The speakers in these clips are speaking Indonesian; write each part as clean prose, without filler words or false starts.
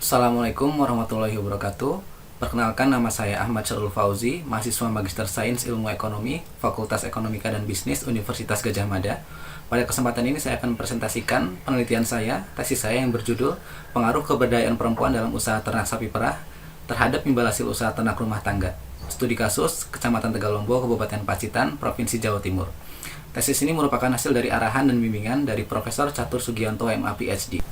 Assalamualaikum warahmatullahi wabarakatuh. Perkenalkan, nama saya Ahmad Syarul Fauzi, mahasiswa Magister Sains Ilmu Ekonomi, Fakultas Ekonomika dan Bisnis Universitas Gadjah Mada. Pada kesempatan ini saya akan presentasikan penelitian saya, tesis saya yang berjudul Pengaruh Keberdayaan Perempuan dalam Usaha Ternak Sapi Perah terhadap Imbal Hasil Usaha Ternak Rumah Tangga. Studi kasus Kecamatan Tegalombo, Kabupaten Pacitan, Provinsi Jawa Timur. Tesis ini merupakan hasil dari arahan dan bimbingan dari Profesor Catur Sugianto MA PhD.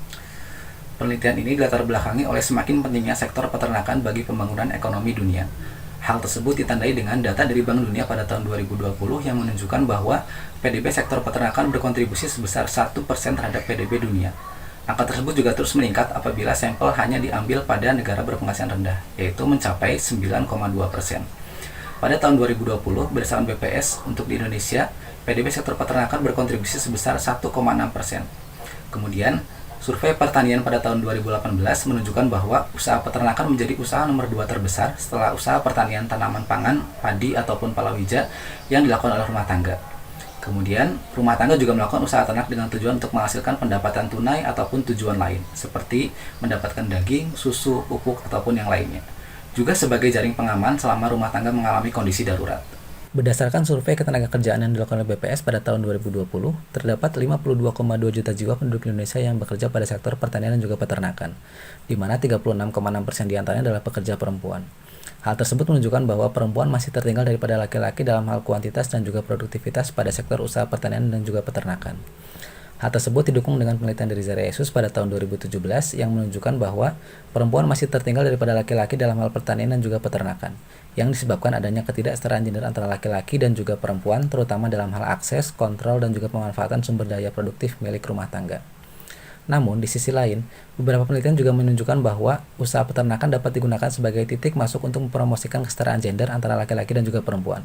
Penelitian ini dilatar belakangi oleh semakin pentingnya sektor peternakan bagi pembangunan ekonomi dunia. Hal tersebut ditandai dengan data dari Bank Dunia pada tahun 2020 yang menunjukkan bahwa PDB sektor peternakan berkontribusi sebesar 1% terhadap PDB dunia. Angka tersebut juga terus meningkat apabila sampel hanya diambil pada negara berpenghasilan rendah, yaitu mencapai 9,2%. Pada tahun 2020, berdasarkan BPS, untuk di Indonesia, PDB sektor peternakan berkontribusi sebesar 1,6%. Kemudian, survei pertanian pada tahun 2018 menunjukkan bahwa usaha peternakan menjadi usaha nomor 2 terbesar setelah usaha pertanian tanaman pangan, padi ataupun palawija yang dilakukan oleh rumah tangga. Kemudian, rumah tangga juga melakukan usaha ternak dengan tujuan untuk menghasilkan pendapatan tunai ataupun tujuan lain, seperti mendapatkan daging, susu, pupuk, ataupun yang lainnya. Juga sebagai jaring pengaman selama rumah tangga mengalami kondisi darurat. Berdasarkan survei ketenagakerjaan yang dilakukan oleh BPS pada tahun 2020, terdapat 52,2 juta jiwa penduduk Indonesia yang bekerja pada sektor pertanian dan juga peternakan, di mana 36,6% diantaranya adalah pekerja perempuan. Hal tersebut menunjukkan bahwa perempuan masih tertinggal daripada laki-laki dalam hal kuantitas dan juga produktivitas pada sektor usaha pertanian dan juga peternakan. Hal tersebut didukung dengan penelitian dari Zara Yesus pada tahun 2017 yang menunjukkan bahwa perempuan masih tertinggal daripada laki-laki dalam hal pertanian dan juga peternakan, yang disebabkan adanya ketidaksetaraan gender antara laki-laki dan juga perempuan, terutama dalam hal akses, kontrol, dan juga pemanfaatan sumber daya produktif milik rumah tangga. Namun, di sisi lain, beberapa penelitian juga menunjukkan bahwa usaha peternakan dapat digunakan sebagai titik masuk untuk mempromosikan kesetaraan gender antara laki-laki dan juga perempuan,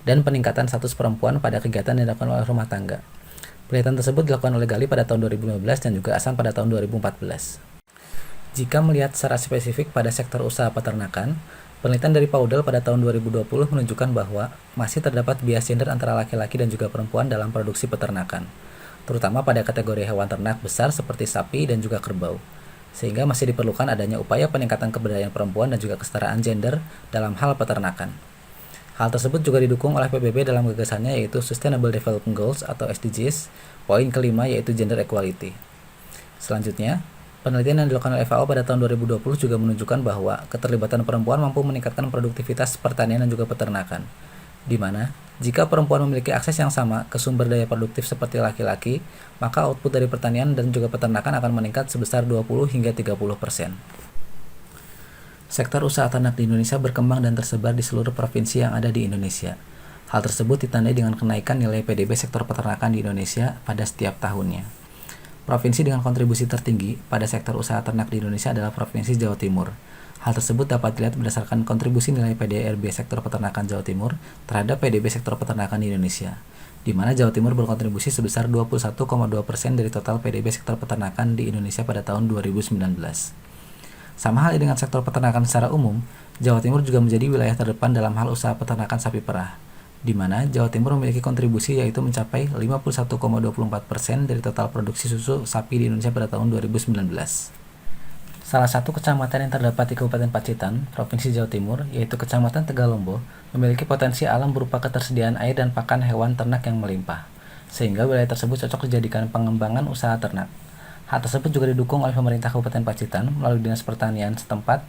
dan peningkatan status perempuan pada kegiatan yang dilakukan oleh rumah tangga. Penelitian tersebut dilakukan oleh Gali pada tahun 2015 dan juga Asam pada tahun 2014. Jika melihat secara spesifik pada sektor usaha peternakan, penelitian dari Paudel pada tahun 2020 menunjukkan bahwa masih terdapat bias gender antara laki-laki dan juga perempuan dalam produksi peternakan, terutama pada kategori hewan ternak besar seperti sapi dan juga kerbau, sehingga masih diperlukan adanya upaya peningkatan keberdayaan perempuan dan juga kesetaraan gender dalam hal peternakan. Hal tersebut juga didukung oleh PBB dalam gagasannya yaitu Sustainable Development Goals atau SDGs, poin kelima yaitu Gender Equality. Selanjutnya, penelitian yang dilakukan oleh FAO pada tahun 2020 juga menunjukkan bahwa keterlibatan perempuan mampu meningkatkan produktivitas pertanian dan juga peternakan, di mana jika perempuan memiliki akses yang sama ke sumber daya produktif seperti laki-laki, maka output dari pertanian dan juga peternakan akan meningkat sebesar 20 hingga 30%. Sektor usaha ternak di Indonesia berkembang dan tersebar di seluruh provinsi yang ada di Indonesia. Hal tersebut ditandai dengan kenaikan nilai PDB sektor peternakan di Indonesia pada setiap tahunnya. Provinsi dengan kontribusi tertinggi pada sektor usaha ternak di Indonesia adalah Provinsi Jawa Timur. Hal tersebut dapat dilihat berdasarkan kontribusi nilai PDRB sektor peternakan Jawa Timur terhadap PDB sektor peternakan di Indonesia, di mana Jawa Timur berkontribusi sebesar 21,2% dari total PDB sektor peternakan di Indonesia pada tahun 2019. Sama halnya dengan sektor peternakan secara umum, Jawa Timur juga menjadi wilayah terdepan dalam hal usaha peternakan sapi perah, di mana Jawa Timur memiliki kontribusi yaitu mencapai 51,24% dari total produksi susu sapi di Indonesia pada tahun 2019. Salah satu kecamatan yang terdapat di Kabupaten Pacitan, Provinsi Jawa Timur, yaitu Kecamatan Tegalombo, memiliki potensi alam berupa ketersediaan air dan pakan hewan ternak yang melimpah, sehingga wilayah tersebut cocok dijadikan pengembangan usaha ternak. Hal tersebut juga didukung oleh pemerintah Kabupaten Pacitan melalui Dinas Pertanian setempat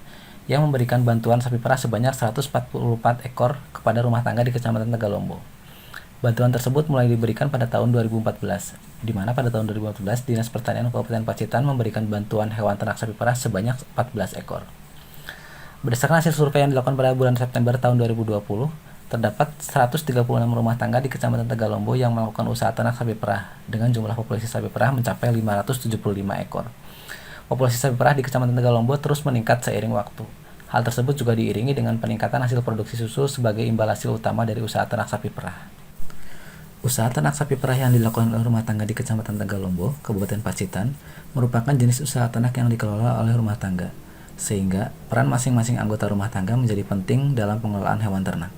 yang memberikan bantuan sapi perah sebanyak 144 ekor kepada rumah tangga di Kecamatan Tegalombo. Bantuan tersebut mulai diberikan pada tahun 2014, di mana pada tahun 2014 Dinas Pertanian Kabupaten Pacitan memberikan bantuan hewan ternak sapi perah sebanyak 14 ekor. Berdasarkan hasil survei yang dilakukan pada bulan September tahun 2020, terdapat 136 rumah tangga di Kecamatan Tegalombo yang melakukan usaha ternak sapi perah dengan jumlah populasi sapi perah mencapai 575 ekor. Populasi sapi perah di Kecamatan Tegalombo terus meningkat seiring waktu. Hal tersebut juga diiringi dengan peningkatan hasil produksi susu sebagai imbal hasil utama dari usaha ternak sapi perah. Usaha ternak sapi perah yang dilakukan oleh rumah tangga di Kecamatan Tegalombo, Kabupaten Pacitan, merupakan jenis usaha ternak yang dikelola oleh rumah tangga, sehingga peran masing-masing anggota rumah tangga menjadi penting dalam pengelolaan hewan ternak.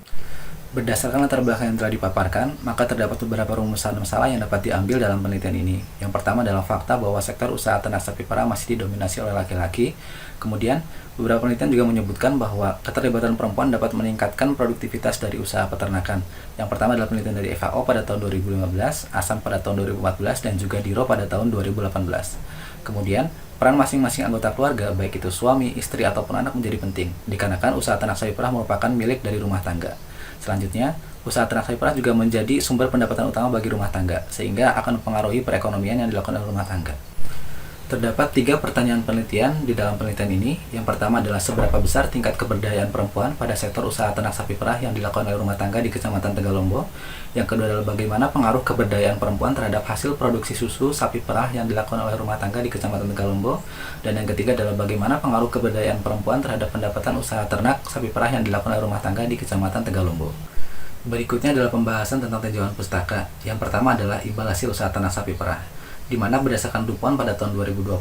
Berdasarkan latar belakang yang telah dipaparkan, maka terdapat beberapa rumusan masalah yang dapat diambil dalam penelitian ini. Yang pertama adalah fakta bahwa sektor usaha ternak sapi perah masih didominasi oleh laki-laki. Kemudian, beberapa penelitian juga menyebutkan bahwa keterlibatan perempuan dapat meningkatkan produktivitas dari usaha peternakan. Yang pertama adalah penelitian dari FAO pada tahun 2015, ASAM pada tahun 2014, dan juga DIRO pada tahun 2018. Kemudian, peran masing-masing anggota keluarga, baik itu suami, istri, ataupun anak menjadi penting, dikarenakan usaha ternak sapi perah merupakan milik dari rumah tangga. Selanjutnya, usaha ternak sapi perah juga menjadi sumber pendapatan utama bagi rumah tangga, sehingga akan mempengaruhi perekonomian yang dilakukan oleh rumah tangga. Terdapat 3 pertanyaan penelitian di dalam penelitian ini. Yang pertama adalah seberapa besar tingkat keberdayaan perempuan pada sektor usaha ternak sapi perah yang dilakukan oleh rumah tangga di Kecamatan Tegalombo. Yang kedua adalah bagaimana pengaruh keberdayaan perempuan terhadap hasil produksi susu sapi perah yang dilakukan oleh rumah tangga di Kecamatan Tegalombo. Dan yang ketiga adalah bagaimana pengaruh keberdayaan perempuan terhadap pendapatan usaha ternak sapi perah yang dilakukan oleh rumah tangga di Kecamatan Tegalombo. Berikutnya adalah pembahasan tentang tinjauan pustaka. Yang pertama adalah imbal hasil usaha ternak sapi perah, di mana berdasarkan DuPont pada tahun 2020,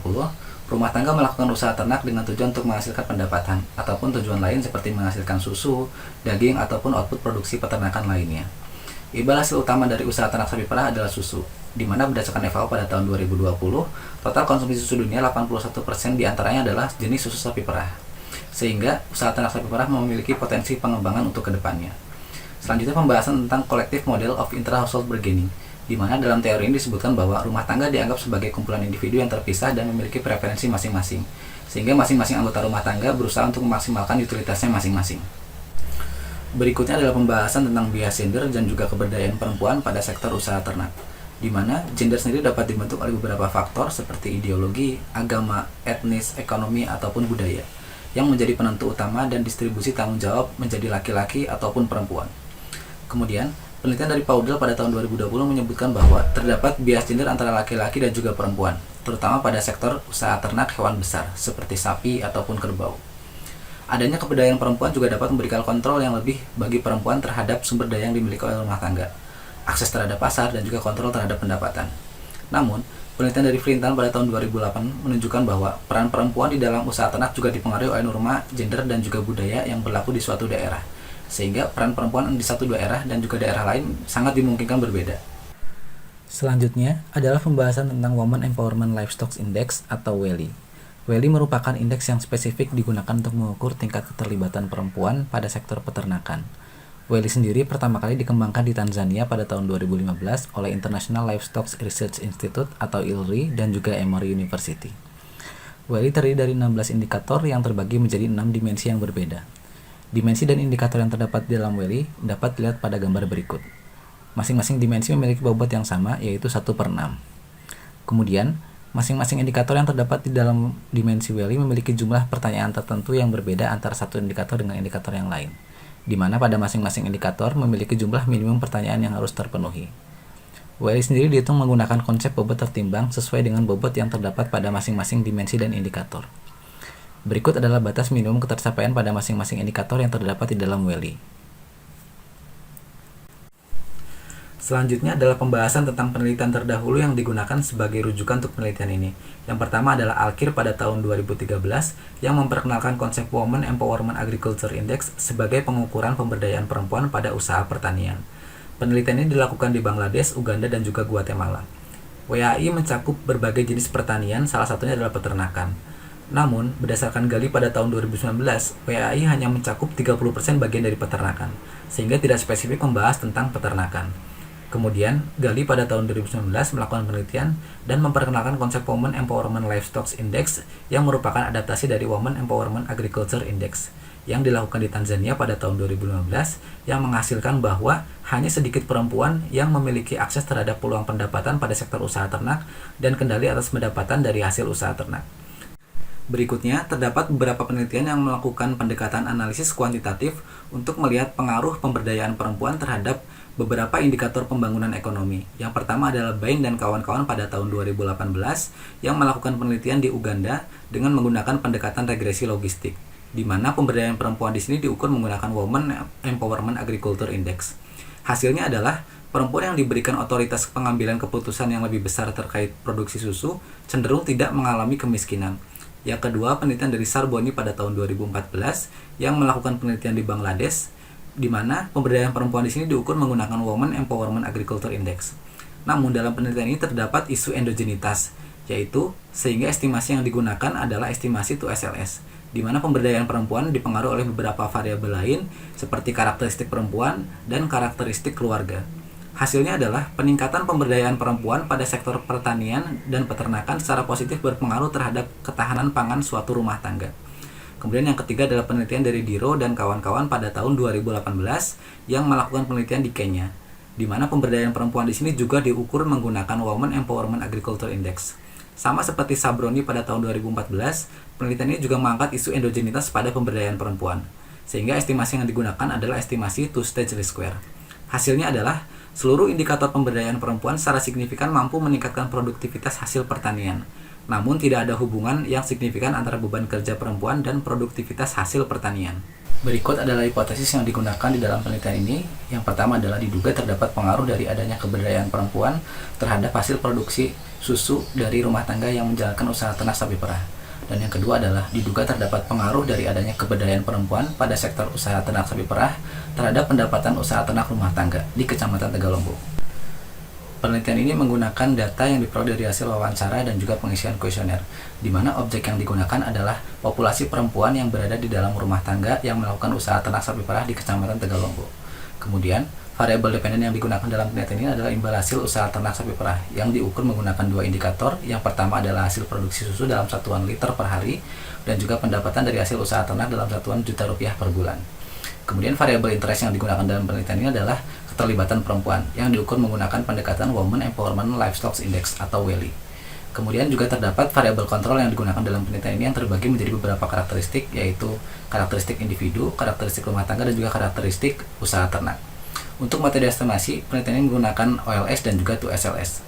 rumah tangga melakukan usaha ternak dengan tujuan untuk menghasilkan pendapatan, ataupun tujuan lain seperti menghasilkan susu, daging, ataupun output produksi peternakan lainnya. Imbal hasil utama dari usaha ternak sapi perah adalah susu, di mana berdasarkan FAO pada tahun 2020, total konsumsi susu dunia 81% diantaranya adalah jenis susu sapi perah, sehingga usaha ternak sapi perah memiliki potensi pengembangan untuk kedepannya. Selanjutnya pembahasan tentang collective model of intra-household bargaining, di mana dalam teori ini disebutkan bahwa rumah tangga dianggap sebagai kumpulan individu yang terpisah dan memiliki preferensi masing-masing, sehingga masing-masing anggota rumah tangga berusaha untuk memaksimalkan utilitasnya masing-masing. Berikutnya adalah pembahasan tentang bias gender dan juga keberdayaan perempuan pada sektor usaha ternak, di mana gender sendiri dapat dibentuk oleh beberapa faktor seperti ideologi, agama, etnis, ekonomi, ataupun budaya, yang menjadi penentu utama dan distribusi tanggung jawab menjadi laki-laki ataupun perempuan. Kemudian, penelitian dari Paudel pada tahun 2020 menyebutkan bahwa terdapat bias gender antara laki-laki dan juga perempuan, terutama pada sektor usaha ternak hewan besar, seperti sapi ataupun kerbau. Adanya keberdayaan perempuan juga dapat memberikan kontrol yang lebih bagi perempuan terhadap sumber daya yang dimiliki oleh rumah tangga, akses terhadap pasar, dan juga kontrol terhadap pendapatan. Namun, penelitian dari Flintan pada tahun 2008 menunjukkan bahwa peran perempuan di dalam usaha ternak juga dipengaruhi oleh norma gender dan juga budaya yang berlaku di suatu daerah, sehingga peran perempuan di satu daerah dan juga daerah lain sangat dimungkinkan berbeda. Selanjutnya adalah pembahasan tentang Women Empowerment Livestock Index atau WELI. WELI merupakan indeks yang spesifik digunakan untuk mengukur tingkat keterlibatan perempuan pada sektor peternakan. WELI sendiri pertama kali dikembangkan di Tanzania pada tahun 2015 oleh International Livestock Research Institute atau ILRI dan juga Emory University. WELI terdiri dari 16 indikator yang terbagi menjadi 6 dimensi yang berbeda. Dimensi dan indikator yang terdapat di dalam WELI dapat dilihat pada gambar berikut. Masing-masing dimensi memiliki bobot yang sama, yaitu 1/6. Kemudian, masing-masing indikator yang terdapat di dalam dimensi WELI memiliki jumlah pertanyaan tertentu yang berbeda antara satu indikator dengan indikator yang lain, di mana pada masing-masing indikator memiliki jumlah minimum pertanyaan yang harus terpenuhi. WELI sendiri dihitung menggunakan konsep bobot tertimbang sesuai dengan bobot yang terdapat pada masing-masing dimensi dan indikator. Berikut adalah batas minimum ketercapaian pada masing-masing indikator yang terdapat di dalam WELI. Selanjutnya adalah pembahasan tentang penelitian terdahulu yang digunakan sebagai rujukan untuk penelitian ini. Yang pertama adalah Al-Kir pada tahun 2013 yang memperkenalkan konsep Women Empowerment Agriculture Index sebagai pengukuran pemberdayaan perempuan pada usaha pertanian. Penelitian ini dilakukan di Bangladesh, Uganda, dan juga Guatemala. WAI mencakup berbagai jenis pertanian, salah satunya adalah peternakan. Namun, berdasarkan Gali pada tahun 2019, WAI hanya mencakup 30% bagian dari peternakan, sehingga tidak spesifik membahas tentang peternakan. Kemudian, Gali pada tahun 2019 melakukan penelitian dan memperkenalkan konsep Women Empowerment Livestock Index yang merupakan adaptasi dari Women Empowerment Agriculture Index yang dilakukan di Tanzania pada tahun 2015 yang menghasilkan bahwa hanya sedikit perempuan yang memiliki akses terhadap peluang pendapatan pada sektor usaha ternak dan kendali atas pendapatan dari hasil usaha ternak. Berikutnya, terdapat beberapa penelitian yang melakukan pendekatan analisis kuantitatif untuk melihat pengaruh pemberdayaan perempuan terhadap beberapa indikator pembangunan ekonomi. Yang pertama adalah Bain dan kawan-kawan pada tahun 2018 yang melakukan penelitian di Uganda dengan menggunakan pendekatan regresi logistik, di mana pemberdayaan perempuan di sini diukur menggunakan Women Empowerment Agriculture Index. Hasilnya adalah perempuan yang diberikan otoritas pengambilan keputusan yang lebih besar terkait produksi susu cenderung tidak mengalami kemiskinan. Yang kedua, penelitian dari Sarboni pada tahun 2014 yang melakukan penelitian di Bangladesh di mana pemberdayaan perempuan di sini diukur menggunakan Women Empowerment Agriculture Index. Namun dalam penelitian ini terdapat isu endogenitas, yaitu sehingga estimasi yang digunakan adalah estimasi 2SLS, di mana pemberdayaan perempuan dipengaruhi oleh beberapa variabel lain seperti karakteristik perempuan dan karakteristik keluarga. Hasilnya adalah peningkatan pemberdayaan perempuan pada sektor pertanian dan peternakan secara positif berpengaruh terhadap ketahanan pangan suatu rumah tangga. Kemudian yang ketiga adalah penelitian dari Diro dan kawan-kawan pada tahun 2018 yang melakukan penelitian di Kenya, di mana pemberdayaan perempuan di sini juga diukur menggunakan Women Empowerment Agriculture Index. Sama seperti Sabroni pada tahun 2014, penelitian ini juga mengangkat isu endogenitas pada pemberdayaan perempuan, sehingga estimasi yang digunakan adalah estimasi two-stage least square. Hasilnya adalah seluruh indikator pemberdayaan perempuan secara signifikan mampu meningkatkan produktivitas hasil pertanian. Namun tidak ada hubungan yang signifikan antara beban kerja perempuan dan produktivitas hasil pertanian. Berikut adalah hipotesis yang digunakan di dalam penelitian ini. Yang pertama adalah diduga terdapat pengaruh dari adanya keberdayaan perempuan terhadap hasil produksi susu dari rumah tangga yang menjalankan usaha ternak sapi perah. Dan yang kedua adalah diduga terdapat pengaruh dari adanya keberdayaan perempuan pada sektor usaha ternak sapi perah terhadap pendapatan usaha ternak rumah tangga di Kecamatan Tegalombo. Penelitian ini menggunakan data yang diperoleh dari hasil wawancara dan juga pengisian kuesioner, di mana objek yang digunakan adalah populasi perempuan yang berada di dalam rumah tangga yang melakukan usaha ternak sapi perah di Kecamatan Tegalombo. Kemudian, variabel dependen yang digunakan dalam penelitian ini adalah imbal hasil usaha ternak sapi perah yang diukur menggunakan dua indikator. Yang pertama adalah hasil produksi susu dalam satuan liter per hari dan juga pendapatan dari hasil usaha ternak dalam satuan juta rupiah per bulan. Kemudian variabel interest yang digunakan dalam penelitian ini adalah keterlibatan perempuan yang diukur menggunakan pendekatan Women Empowerment Livestock Index atau WELI. Kemudian juga terdapat variabel kontrol yang digunakan dalam penelitian ini yang terbagi menjadi beberapa karakteristik, yaitu karakteristik individu, karakteristik rumah tangga, dan juga karakteristik usaha ternak. Untuk metode estimasi, penelitian ini menggunakan OLS dan juga 2SLS.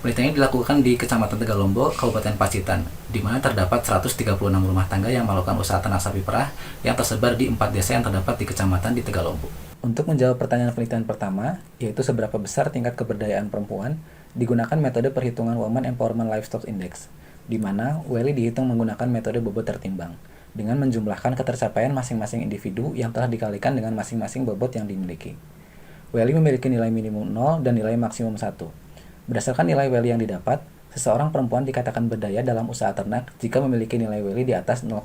Penelitian ini dilakukan di Kecamatan Tegalombo, Kabupaten Pacitan, di mana terdapat 136 rumah tangga yang melakukan usaha ternak sapi perah yang tersebar di 4 desa yang terdapat di Kecamatan di Tegalombo. Untuk menjawab pertanyaan penelitian pertama, yaitu seberapa besar tingkat keberdayaan perempuan, digunakan metode perhitungan Women Empowerment Livestock Index, di mana WELI dihitung menggunakan metode bobot tertimbang, dengan menjumlahkan ketercapaian masing-masing individu yang telah dikalikan dengan masing-masing bobot yang dimiliki. WELI memiliki nilai minimum 0 dan nilai maksimum 1. Berdasarkan nilai WELI yang didapat, seseorang perempuan dikatakan berdaya dalam usaha ternak jika memiliki nilai WELI di atas 0,8.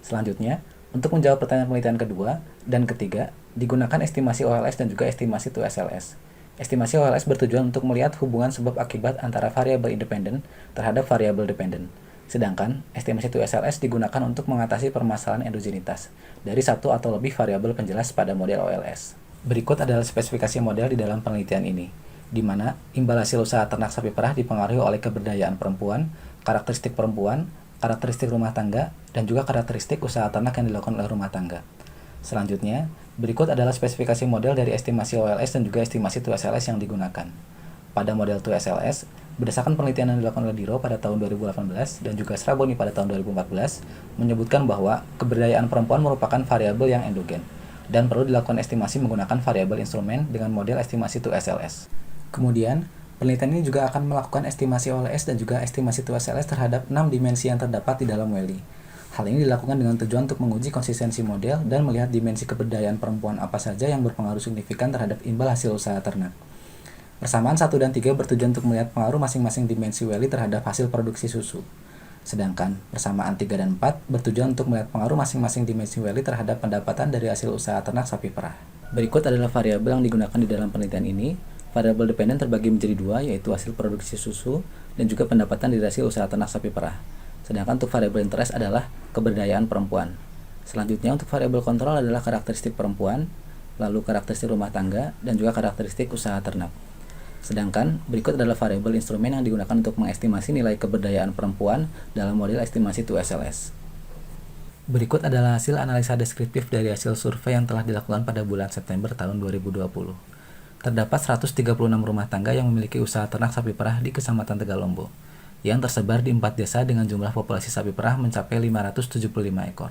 Selanjutnya, untuk menjawab pertanyaan penelitian kedua dan ketiga, digunakan estimasi OLS dan juga estimasi 2SLS. Estimasi OLS bertujuan untuk melihat hubungan sebab akibat antara variabel independen terhadap variabel dependen. Sedangkan, estimasi 2SLS digunakan untuk mengatasi permasalahan endogenitas dari satu atau lebih variabel penjelas pada model OLS. Berikut adalah spesifikasi model di dalam penelitian ini, di mana imbal hasil usaha ternak sapi perah dipengaruhi oleh keberdayaan perempuan, karakteristik rumah tangga, dan juga karakteristik usaha ternak yang dilakukan oleh rumah tangga. Selanjutnya, berikut adalah spesifikasi model dari estimasi OLS dan juga estimasi 2SLS yang digunakan. Pada model 2SLS, berdasarkan penelitian yang dilakukan oleh Diro pada tahun 2018 dan juga Sraboni pada tahun 2014, menyebutkan bahwa keberdayaan perempuan merupakan variabel yang endogen dan perlu dilakukan estimasi menggunakan variabel instrumen dengan model estimasi 2SLS. Kemudian, penelitian ini juga akan melakukan estimasi OLS dan juga estimasi 2SLS terhadap 6 dimensi yang terdapat di dalam WELI. Hal ini dilakukan dengan tujuan untuk menguji konsistensi model dan melihat dimensi keberdayaan perempuan apa saja yang berpengaruh signifikan terhadap imbal hasil usaha ternak. Persamaan 1 dan 3 bertujuan untuk melihat pengaruh masing-masing dimensi WELI terhadap hasil produksi susu. Sedangkan persamaan 3 dan 4 bertujuan untuk melihat pengaruh masing-masing dimensi WELI terhadap pendapatan dari hasil usaha ternak sapi perah. Berikut adalah variabel yang digunakan di dalam penelitian ini. Variabel dependen terbagi menjadi dua, yaitu hasil produksi susu dan juga pendapatan dari hasil usaha ternak sapi perah. Sedangkan untuk variabel interest adalah keberdayaan perempuan. Selanjutnya untuk variabel kontrol adalah karakteristik perempuan, lalu karakteristik rumah tangga, dan juga karakteristik usaha ternak. Sedangkan berikut adalah variabel instrumen yang digunakan untuk mengestimasi nilai keberdayaan perempuan dalam model estimasi 2SLS. Berikut adalah hasil analisa deskriptif dari hasil survei yang telah dilakukan pada bulan September tahun 2020. Terdapat 136 rumah tangga yang memiliki usaha ternak sapi perah di Kecamatan Tegalombo, yang tersebar di 4 desa dengan jumlah populasi sapi perah mencapai 575 ekor.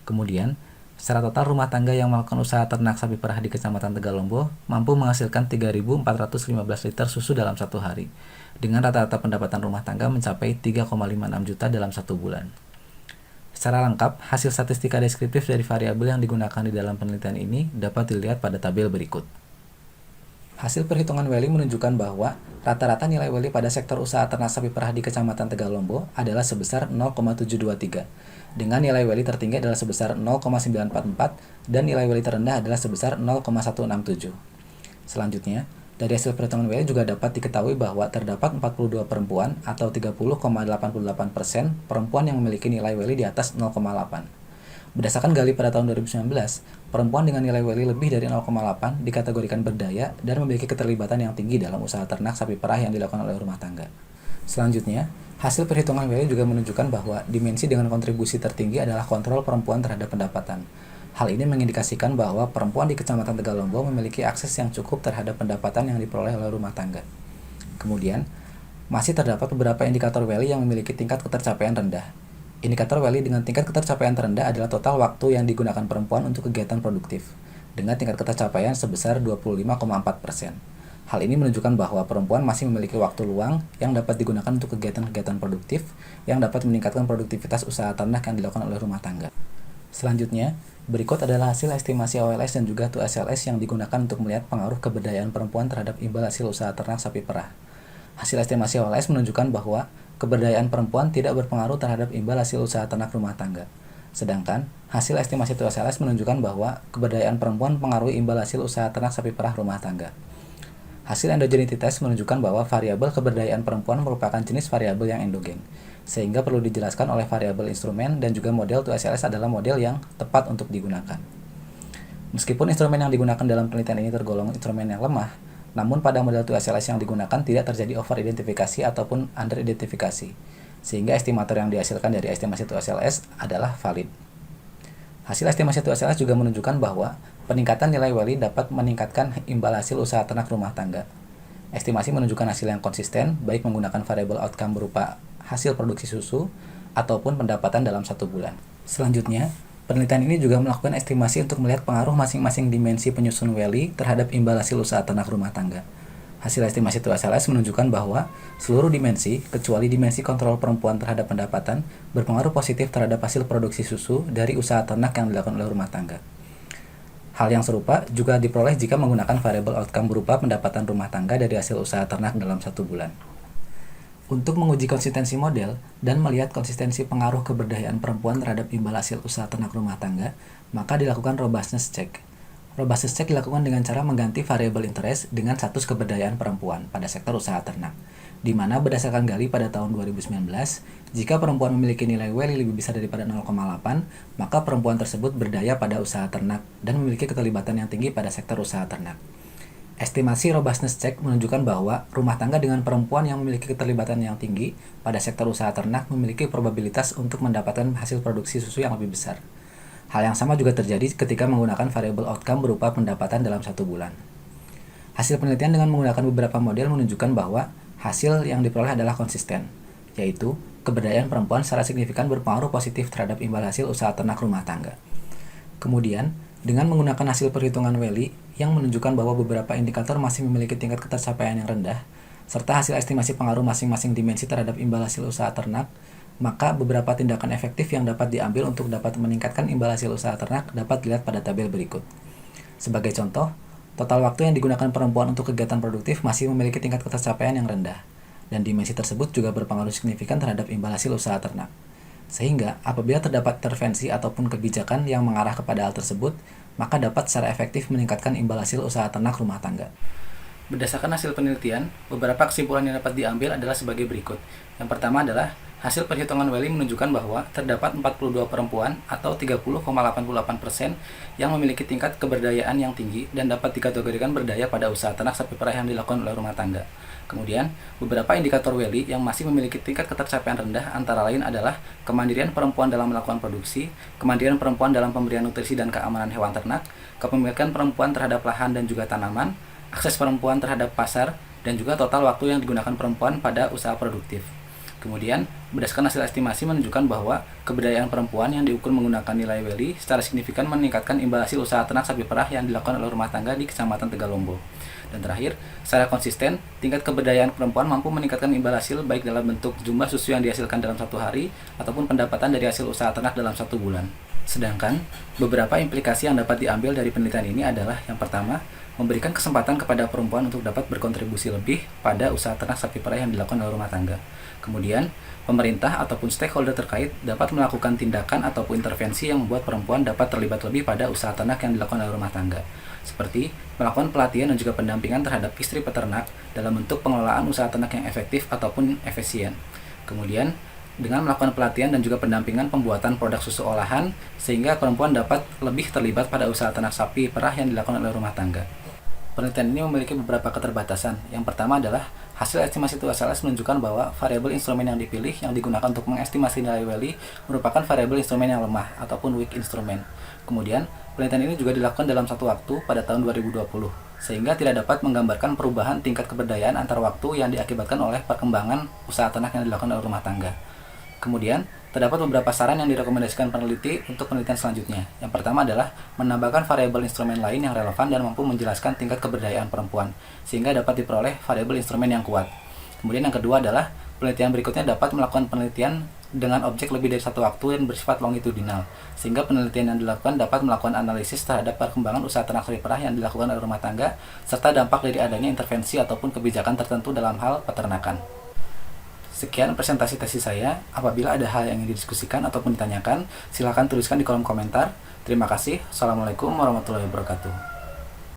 Kemudian, secara total rumah tangga yang melakukan usaha ternak sapi perah di Kecamatan Tegalombo mampu menghasilkan 3.415 liter susu dalam satu hari, dengan rata-rata pendapatan rumah tangga mencapai 3,56 juta dalam satu bulan. Secara lengkap, hasil statistika deskriptif dari variabel yang digunakan di dalam penelitian ini dapat dilihat pada tabel berikut. Hasil perhitungan Welly menunjukkan bahwa rata-rata nilai Welly pada sektor usaha ternak sapi perah di Kecamatan Tegalombo adalah sebesar 0,723, dengan nilai Welly tertinggi adalah sebesar 0,944 dan nilai Welly terendah adalah sebesar 0,167. Selanjutnya, dari hasil perhitungan Welly juga dapat diketahui bahwa terdapat 42 perempuan atau 30,88% perempuan yang memiliki nilai Welly di atas 0,8. Berdasarkan Gali pada tahun 2019, perempuan dengan nilai Welly lebih dari 0,8 dikategorikan berdaya dan memiliki keterlibatan yang tinggi dalam usaha ternak sapi perah yang dilakukan oleh rumah tangga. Selanjutnya, hasil perhitungan Welly juga menunjukkan bahwa dimensi dengan kontribusi tertinggi adalah kontrol perempuan terhadap pendapatan. Hal ini mengindikasikan bahwa perempuan di Kecamatan Tegalombo memiliki akses yang cukup terhadap pendapatan yang diperoleh oleh rumah tangga. Kemudian, masih terdapat beberapa indikator Welly yang memiliki tingkat ketercapaian rendah. Indikator Welly dengan tingkat ketercapaian terendah adalah total waktu yang digunakan perempuan untuk kegiatan produktif, dengan tingkat ketercapaian sebesar 25,4%. Hal ini menunjukkan bahwa perempuan masih memiliki waktu luang yang dapat digunakan untuk kegiatan-kegiatan produktif yang dapat meningkatkan produktivitas usaha ternak yang dilakukan oleh rumah tangga. Selanjutnya, berikut adalah hasil estimasi OLS dan juga 2SLS yang digunakan untuk melihat pengaruh keberdayaan perempuan terhadap imbal hasil usaha ternak sapi perah. Hasil estimasi OLS menunjukkan bahwa keberdayaan perempuan tidak berpengaruh terhadap imbal hasil usaha ternak rumah tangga. Sedangkan, hasil estimasi 2SLS menunjukkan bahwa keberdayaan perempuan mempengaruhi imbal hasil usaha ternak sapi perah rumah tangga. Hasil endogeneity test menunjukkan bahwa variabel keberdayaan perempuan merupakan jenis variabel yang endogen, sehingga perlu dijelaskan oleh variabel instrumen dan juga model 2SLS adalah model yang tepat untuk digunakan. Meskipun instrumen yang digunakan dalam penelitian ini tergolong instrumen yang lemah, namun pada model 2SLS yang digunakan tidak terjadi over-identifikasi ataupun under-identifikasi, sehingga estimator yang dihasilkan dari estimasi 2SLS adalah valid. Hasil estimasi 2SLS juga menunjukkan bahwa peningkatan nilai Welly dapat meningkatkan imbal hasil usaha ternak rumah tangga. Estimasi menunjukkan hasil yang konsisten, baik menggunakan variabel outcome berupa hasil produksi susu ataupun pendapatan dalam 1 bulan. Selanjutnya, penelitian ini juga melakukan estimasi untuk melihat pengaruh masing-masing dimensi penyusun Welly terhadap imbal hasil usaha ternak rumah tangga. Hasil estimasi 2SLS menunjukkan bahwa seluruh dimensi, kecuali dimensi kontrol perempuan terhadap pendapatan, berpengaruh positif terhadap hasil produksi susu dari usaha ternak yang dilakukan oleh rumah tangga. Hal yang serupa juga diperoleh jika menggunakan variabel outcome berupa pendapatan rumah tangga dari hasil usaha ternak dalam 1 bulan. Untuk menguji konsistensi model dan melihat konsistensi pengaruh keberdayaan perempuan terhadap imbal hasil usaha ternak rumah tangga, maka dilakukan robustness check. Robustness check dilakukan dengan cara mengganti variabel interest dengan status keberdayaan perempuan pada sektor usaha ternak, di mana berdasarkan Gali pada tahun 2019, jika perempuan memiliki nilai Welly lebih besar daripada 0,8, maka perempuan tersebut berdaya pada usaha ternak dan memiliki keterlibatan yang tinggi pada sektor usaha ternak. Estimasi robustness check menunjukkan bahwa rumah tangga dengan perempuan yang memiliki keterlibatan yang tinggi pada sektor usaha ternak memiliki probabilitas untuk mendapatkan hasil produksi susu yang lebih besar. Hal yang sama juga terjadi ketika menggunakan variabel outcome berupa pendapatan dalam 1 bulan. Hasil penelitian dengan menggunakan beberapa model menunjukkan bahwa hasil yang diperoleh adalah konsisten, yaitu keberdayaan perempuan secara signifikan berpengaruh positif terhadap imbal hasil usaha ternak rumah tangga. Kemudian, dengan menggunakan hasil perhitungan Welly yang menunjukkan bahwa beberapa indikator masih memiliki tingkat ketercapaian yang rendah, serta hasil estimasi pengaruh masing-masing dimensi terhadap imbal hasil usaha ternak, maka beberapa tindakan efektif yang dapat diambil untuk dapat meningkatkan imbal hasil usaha ternak dapat dilihat pada tabel berikut. Sebagai contoh, total waktu yang digunakan perempuan untuk kegiatan produktif masih memiliki tingkat ketercapaian yang rendah, dan dimensi tersebut juga berpengaruh signifikan terhadap imbal hasil usaha ternak. Sehingga, apabila terdapat intervensi ataupun kebijakan yang mengarah kepada hal tersebut, maka dapat secara efektif meningkatkan imbal hasil usaha ternak rumah tangga. Berdasarkan hasil penelitian, beberapa kesimpulan yang dapat diambil adalah sebagai berikut. Yang pertama adalah, hasil perhitungan Welly menunjukkan bahwa terdapat 42 perempuan atau 30,88% yang memiliki tingkat keberdayaan yang tinggi dan dapat dikategorikan berdaya pada usaha ternak sapi perah yang dilakukan oleh rumah tangga. Kemudian, beberapa indikator Welly yang masih memiliki tingkat ketercapaian rendah antara lain adalah kemandirian perempuan dalam melakukan produksi, kemandirian perempuan dalam pemberian nutrisi dan keamanan hewan ternak, kepemilikan perempuan terhadap lahan dan juga tanaman, akses perempuan terhadap pasar, dan juga total waktu yang digunakan perempuan pada usaha produktif. Kemudian, Berdasarkan hasil estimasi menunjukkan bahwa keberdayaan perempuan yang diukur menggunakan nilai WELI secara signifikan meningkatkan imbal hasil usaha ternak sapi perah yang dilakukan oleh rumah tangga di Kecamatan Tegalombo. Dan terakhir, secara konsisten, tingkat keberdayaan perempuan mampu meningkatkan imbal hasil baik dalam bentuk jumlah susu yang dihasilkan dalam satu hari ataupun pendapatan dari hasil usaha ternak dalam 1 bulan. Sedangkan, beberapa implikasi yang dapat diambil dari penelitian ini adalah yang pertama, memberikan kesempatan kepada perempuan untuk dapat berkontribusi lebih pada usaha ternak sapi perah yang dilakukan oleh rumah tangga. Kemudian, pemerintah ataupun stakeholder terkait dapat melakukan tindakan ataupun intervensi yang membuat perempuan dapat terlibat lebih pada usaha ternak yang dilakukan oleh rumah tangga, seperti melakukan pelatihan dan juga pendampingan terhadap istri peternak dalam bentuk pengelolaan usaha ternak yang efektif ataupun efisien. Kemudian, dengan melakukan pelatihan dan juga pendampingan pembuatan produk susu olahan, sehingga perempuan dapat lebih terlibat pada usaha ternak sapi perah yang dilakukan oleh rumah tangga. Penelitian ini memiliki beberapa keterbatasan. Yang pertama adalah hasil estimasi TUSLS menunjukkan bahwa variabel instrumen yang dipilih yang digunakan untuk mengestimasi nilai WELI merupakan variabel instrumen yang lemah ataupun weak instrument. Kemudian, penelitian ini juga dilakukan dalam satu waktu pada tahun 2020, sehingga tidak dapat menggambarkan perubahan tingkat keberdayaan antar waktu yang diakibatkan oleh perkembangan usaha ternak yang dilakukan oleh rumah tangga. Kemudian, terdapat beberapa saran yang direkomendasikan peneliti untuk penelitian selanjutnya. Yang pertama adalah menambahkan variabel instrumen lain yang relevan dan mampu menjelaskan tingkat keberdayaan perempuan, sehingga dapat diperoleh variabel instrumen yang kuat. Kemudian yang kedua adalah penelitian berikutnya dapat melakukan penelitian dengan objek lebih dari satu waktu dan bersifat longitudinal, sehingga penelitian yang dilakukan dapat melakukan analisis terhadap perkembangan usaha ternak sapi perah yang dilakukan oleh rumah tangga, serta dampak dari adanya intervensi ataupun kebijakan tertentu dalam hal peternakan. Sekian presentasi tesis saya. Apabila ada hal yang ingin didiskusikan ataupun ditanyakan, silakan tuliskan di kolom komentar. Terima kasih. Assalamualaikum warahmatullahi wabarakatuh.